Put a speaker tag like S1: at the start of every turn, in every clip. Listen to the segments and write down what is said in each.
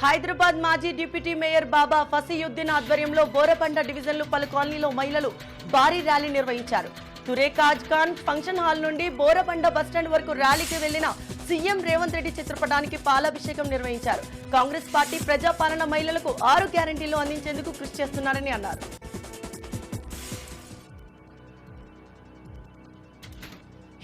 S1: హైదరాబాద్ మాజీ deputy mayor బాబా ఫసీయుద్దీన్ ఆధ్వర్యంలో బోరబండ డివిజన్లు పలు కాలనీలో మహిళలు భారీ ర్యాలీ నిర్వహించారు. తురేకాజ్ ఖాన్ ఫంక్షన్ హాల్ నుండి బోరబండ బస్టాండ్ వరకు ర్యాలీకి వెళ్లిన సీఎం రేవంత్ రెడ్డి చిత్రపటానికి పాలాభిషేకం నిర్వహించారు. కాంగ్రెస్ పార్టీ ప్రజాపాలన మహిళలకు 6 గ్యారెంటీలు అందించేందుకు కృషి చేస్తున్నారని అన్నారు.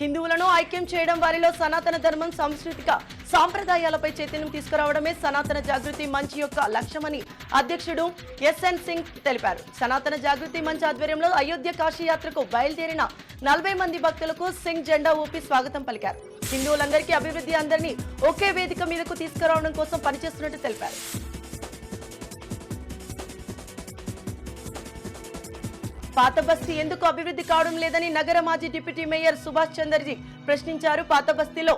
S1: హిందువులను ఐక్యం చేయడం, వారిలో సనాతన ధర్మం, సాంస్కృతిక సాంప్రదాయాలపై చైతన్యం తీసుకురావడమే సనాతన జాగృతి మంచ్ యొక్క లక్ష్యమని అధ్యక్షుడు ఎస్ఎన్ సింగ్ తెలిపారు. సనాతన జాగృతి మంచ్ ఆధ్వర్యంలో అయోధ్య కాశీయాత్రకు బయలుదేరిన 40 మంది భక్తులకు సింగ్ జెండా ఊపి స్వాగతం పలికారు. హిందువులందరికీ అభివృద్ధి, అందరినీ ఒకే వేదిక మీదకు తీసుకురావడం కోసం పనిచేస్తున్నట్టు తెలిపారు. పాత బస్తీ ఎందుకు అభివృద్ధి కావడం లేదని నగర మాజీ డిప్యూటీ మేయర్ సుభాష్ చంద్రజీ ప్రశ్నించారు. పాత బస్తీలో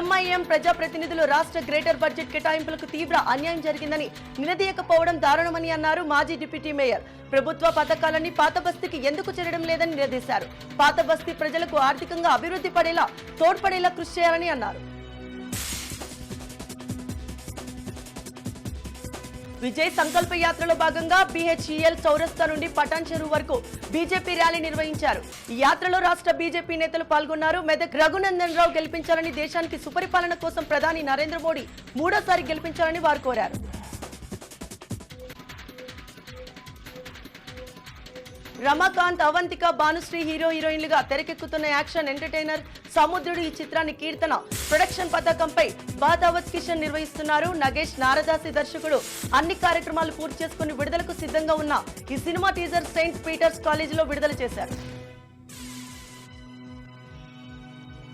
S1: ఎంఐఎం ప్రజాప్రతినిధులు రాష్ట్ర గ్రేటర్ బడ్జెట్ కేటాయింపులకు తీవ్ర అన్యాయం జరిగిందని నిలదీయకపోవడం దారుణమని అన్నారు. మాజీ డిప్యూటీ మేయర్ ప్రభుత్వ పథకాలన్నీ పాత బస్తీకి ఎందుకు చేరడం లేదని నిలదీశారు. పాత బస్తీ ప్రజలకు ఆర్థికంగా అభివృద్ధి పడేలా తోడ్పడేలా కృషి చేయాలని అన్నారు. విజయ్ సంకల్ప యాత్రలో భాగంగా BHEL చౌరస్తా నుండి పటాన్ చెరువు వరకు బీజేపీ ర్యాలీ నిర్వహించారు. ఈ యాత్రలో రాష్ట్ర బీజేపీ నేతలు పాల్గొన్నారు. మెదక్ రఘునందన్ రావు గెలిపించాలని, దేశానికి సుపరిపాలన కోసం ప్రధాని నరేంద్ర మోడీ 3వ సారి గెలిపించాలని వారు కోరారు. రమాకాంత్, అవంతిక, భానుశ్రీ హీరోయిన్లుగా తెరకెక్కుతున్న యాక్షన్ ఎంటర్టైనర్ సముద్రుడు ఈ చిత్రాన్ని కీర్తన ప్రొడక్షన్ పతాకంపై బాదావత్ కిషన్ నిర్వహిస్తున్నారు. నగేష్ నారదాసి దర్శకుడు అన్ని కార్యక్రమాలు పూర్తి చేసుకుని విడుదలకు సిద్ధంగా ఉన్న ఈ సినిమా టీజర్ సెయింట్ పీటర్స్ కాలేజీలో విడుదల చేశారు.